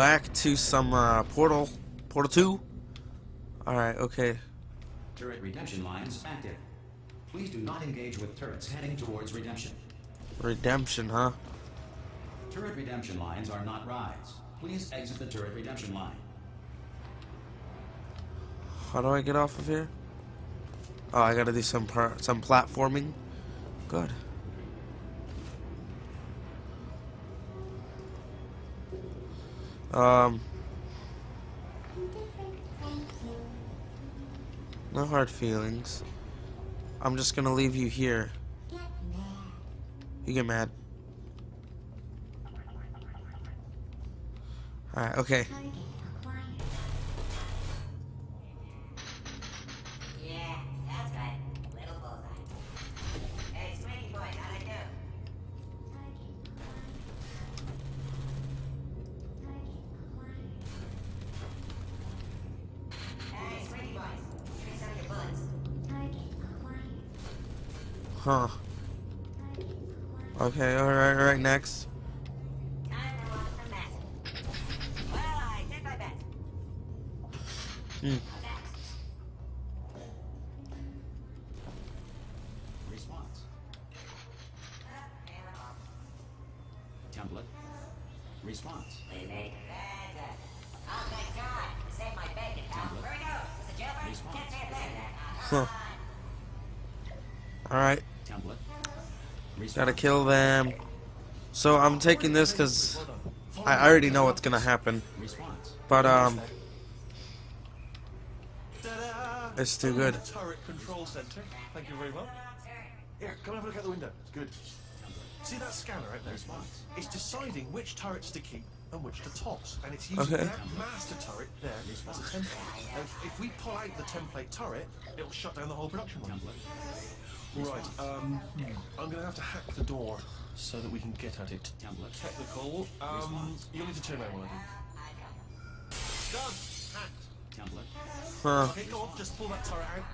back to some Portal 2. Alright, okay. Turret redemption lines active. Please do not engage with turrets heading towards redemption. Redemption, huh? Turret redemption lines are not rides. Please exit the turret redemption line. How do I get off of here? Oh, I gotta do some platforming. Good. No hard feelings. I'm just gonna leave you here. You get mad. Alright, okay. Yeah, that's right. Little bullseye. Hey, Sweeney boys, how'd I do? Hey, Sweeney boys, give me some of your bullets. Huh. Okay, alright, next. Time to launch the massive. Well, I did my best. How's that? Response. Template. Response. Leave me. That's it. Oh, thank God. You saved my bacon, pal. Where we go? Is it jailbreak? Response. Can't say a thing. Huh. Alright, Template. Response. gotta kill them. So I'm taking this because I already know what's gonna happen. Response. But, Ta-da! it's too good. Turret control center. Thank you very much. Here, come have a look out the window. It's good. See that scanner out there? Response. It's deciding which turrets to keep and which to toss, and it's using Okay. that master turret there as a template. Now, if we pull out the template turret, it'll shut down the whole production line. Template. Right. I'm gonna have to hack the door so that we can get at it. Template. Technical. You'll need to turn around while I do. Done. Hacked. Template. Huh. Okay, go on. Just pull that turret out.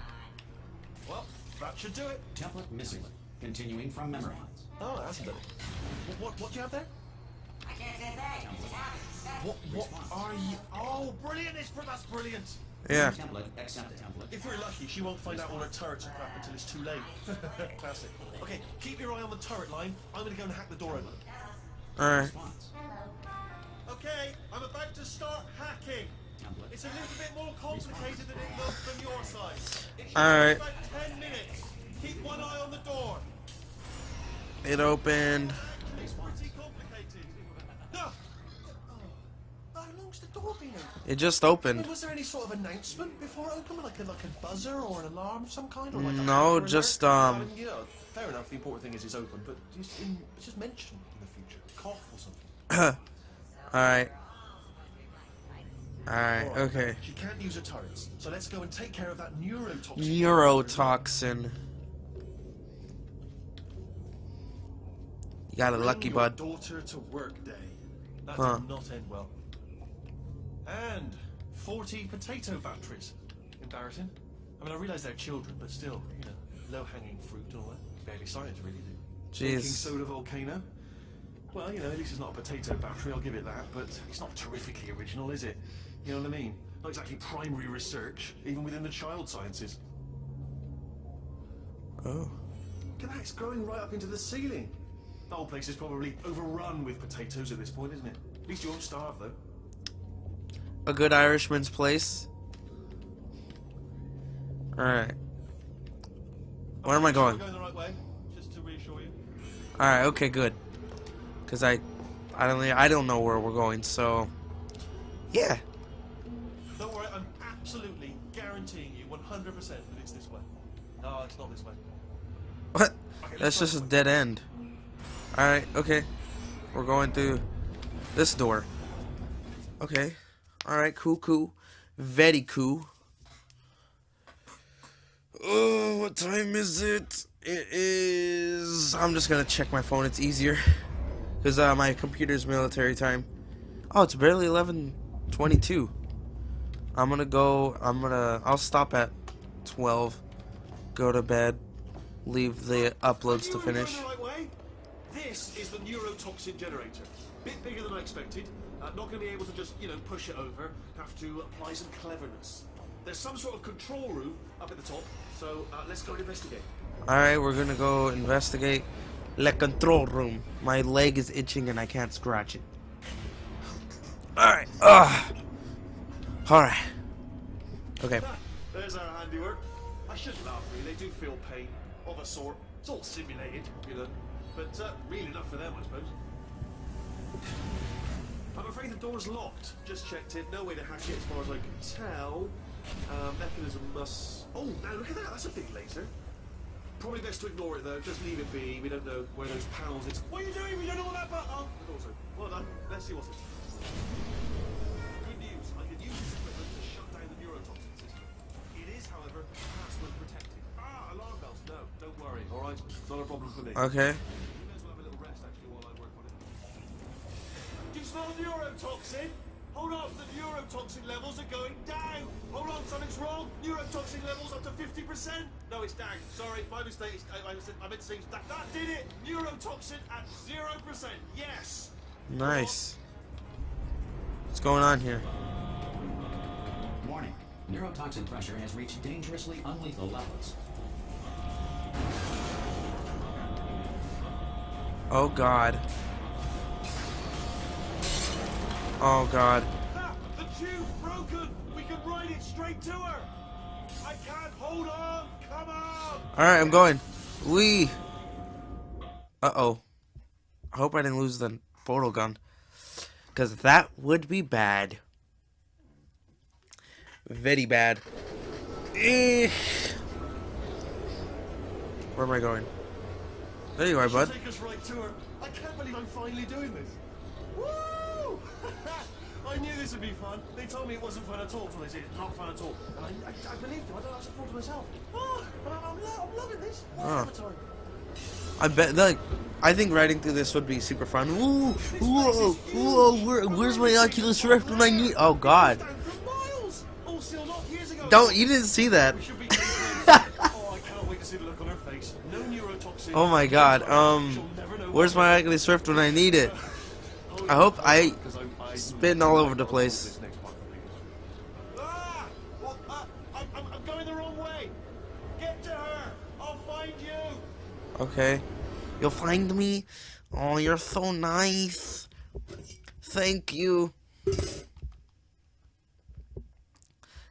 Well, that should do it. Template missing. Continuing from memory. Oh, that's done it. What do you have there? I can't say a thing. Just happy. What are you? Oh, brilliant! That's brilliant. Yeah. Template. Accept template. If we're lucky, she won't find out all her turrets are crap until it's too late. Classic. Okay, keep your eye on the turret line. I'm gonna go and hack the door open. Alright. Response. Okay, I'm about to start hacking. Template. It's a little bit more complicated than it looks from your side. It should Alright. take about 10 minutes. Keep one eye on the door. It opened. It's pretty complicated. No. How long's the door been open? It just opened. Was there any sort of announcement before it opened, like a buzzer or an alarm of some kind, or like a No, hacker just, alert? I mean, you know, fair enough. The important thing is it's open, but just mention in the future, cough or something. Alright. Alright, Alright, okay. She can't use her turrets, so let's go and take care of that neurotoxin. Neurotoxin. You got a Bring lucky your bud. daughter to work day. That Huh. did not end well. And 40 potato batteries. Embarrassing. I mean, I realise they're children, but still, you know, low-hanging fruit and all that. Barely science, really. Baking Jeez. soda volcano. Well, you know, at least it's not a potato battery, I'll give it that, but it's not terrifically original, is it? You know what I mean? Not exactly primary research, even within the child sciences. Oh. Look at that, it's growing right up into the ceiling. The whole place is probably overrun with potatoes at this point, isn't it? At least you won't starve, though. A good Irishman's place. Alright. Where am I going? We're going the right way, just to reassure you. Alright, okay, good. Cause I don't know where we're going, so yeah. Don't worry, I'm absolutely guaranteeing you 100% that it's this way. No, it's not this way. What? Okay, That's let's just try a this way. dead end. Alright, okay. We're going through this door. Okay. Alright, cool. Very cool. Oh, what time is it? It is... I'm just gonna check my phone, it's easier. Because my computer's military time. Oh, it's barely 11:22. I'll stop at 12. Go to bed. Leave the uploads to finish. Are you going the right way? This is the neurotoxin generator. Bit bigger than I expected. Not going to be able to just, push it over. Have to apply some cleverness. There's some sort of control room up at the top, so let's go and investigate. Alright, we're gonna go investigate the control room. My leg is itching and I can't scratch it. Alright, alright. Okay. There's our handiwork. I shouldn't laugh, really. They do feel pain, of a sort. It's all simulated, but real enough for them, I suppose. I'm afraid the door's locked. Just checked it. No way to hack it as far as I can tell. Mechanism must... Oh, now look at that. That's a big laser. Probably best to ignore it, though. Just leave it be. We don't know where those panels... What are you doing? We don't know what that button... Oh, the door's open. Well done. Let's see what's this. Good news. I can use this equipment to shut down the neurotoxin system. It is, however, password protected. Alarm bells. No, don't worry. All right? Not a problem for me. Okay. You may as well have a little rest, actually, while I work on it. Do you smell neurotoxin? Hold on, the neurotoxin levels are going down. Hold on, something's wrong. Neurotoxin levels up to 50%. No, it's down. Sorry, my mistake. I meant to say that did it. Neurotoxin at 0%. Yes. Nice. What's going on here? Warning. Neurotoxin pressure has reached dangerously unlethal levels. Oh god. Oh god. The tube's broken. We can ride it straight to her. I can't hold on. Come on. Alright, I'm going. Wee. Uh-oh. I hope I didn't lose the photo gun. Because that would be bad. Very bad. Where am I going? There you are, bud. Take us right to her. I can't believe I'm finally doing this. Woo! I knew this would be fun. They told me it wasn't fun at all until they said it's not fun at all. And I believed them. I don't know what to thought to myself. Oh, I'm loving this. What time? I bet, like, I think riding through this would be super fun. Ooh, whoa, whoa, where's my Oculus Rift when I need? Oh God! All sealed off years ago. Don't, you didn't see that. We should be oh, I can't wait to see the look on her face. No neurotoxin. Oh my God. Where's my Oculus Rift when I need it? I hope I spin all over the place. I'm going the wrong way. Get to her. I'll find you. Okay, you'll find me. Oh, you're so nice. Thank you.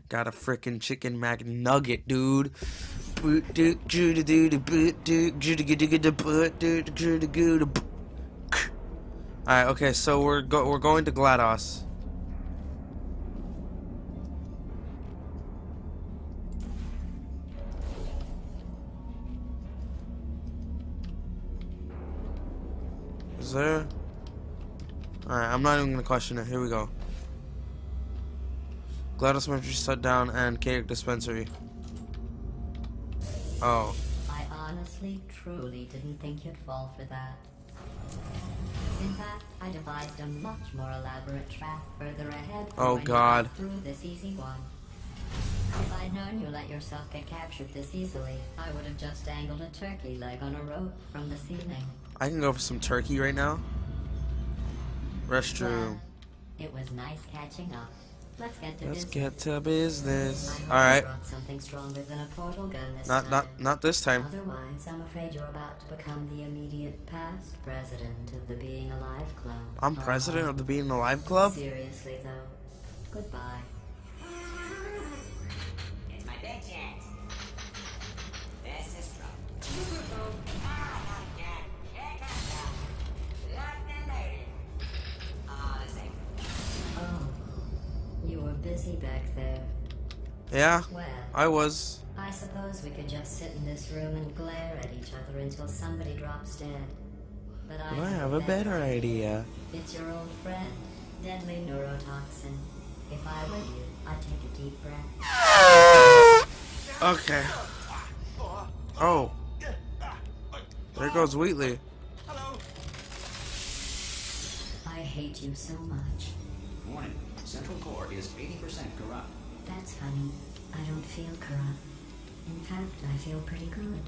Got a frickin' chicken McNugget, dude. Alright, okay, so we're going to GLaDOS. Is there? Alright, I'm not even gonna question it. Here we go. GLaDOS Metro shut down and cake dispensary. Oh. I honestly, truly didn't think you'd fall for that. In fact, I devised a much more elaborate trap further ahead from Oh, when you God. got through this easy one. If I'd known you let yourself get captured this easily, I would have just dangled a turkey leg on a rope from the ceiling. I can go for some turkey right now. Restroom. Well, it was nice catching up. Let's get to Let's business. get to business. I hope Alright. you brought something stronger than a portal gun this time. Not this time. Otherwise, I'm afraid you're about to become the immediate past president of the Being Alive Club. I'm president of the Being Alive Club? Seriously, though. Goodbye. It's my big chance. This is trouble. Ah, not yet. Here comes the locked and loaded. Oh, this ain't. Oh, you were busy back there. Yeah, Well, I was. I suppose we could just sit in this room and glare at each other until somebody drops dead. But I have a better idea. It's your old friend, deadly neurotoxin. If I were you, I'd take a deep breath. Okay. Oh. There goes Wheatley. Hello. I hate you so much. Warning. Central core is 80% corrupt. That's funny. I don't feel corrupt. In fact, I feel pretty good.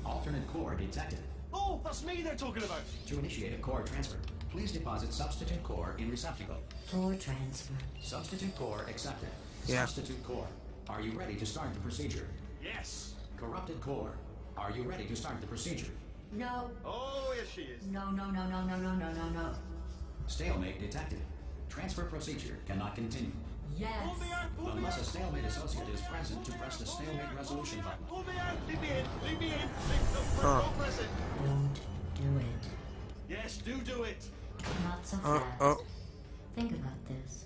Alternate core detected. Oh, that's me they're talking about. To initiate a core transfer, Please deposit substitute core in receptacle. Core transfer. Substitute core accepted. Yeah. Substitute core. Are you ready to start the procedure? Yes. Corrupted core. Are you ready to start the procedure? No. Oh, yes, she is. No. Stalemate detected. Transfer procedure cannot continue. Yes. Pull me out, pull me Unless out. a stalemate associate is present to press the stalemate resolution button. Pull me out. Leave me in. Leave me in. No, Huh. don't press it. Don't do it. Yes, do it. Not so fast. Oh. Think about this.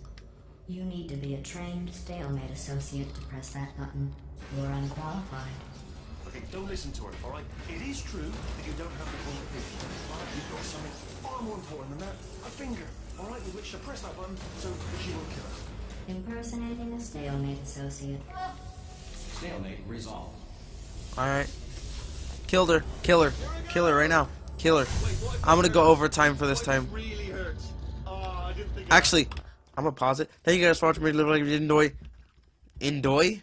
You need to be a trained stalemate associate to press that button. You're unqualified. Okay, don't listen to her, alright? It is true that you don't have the qualification, but you've got something far more important than that. A finger, alright, with which to press that button so that she won't kill us. Impersonating a stalemate associate. Stalemate resolved. Alright. Killed her. Kill her. Kill her right now. Kill her. I'm gonna go overtime for this time. Really hurts. Oh, I didn't think Actually, I'm gonna pause it. Thank you guys for watching me live like you enjoy.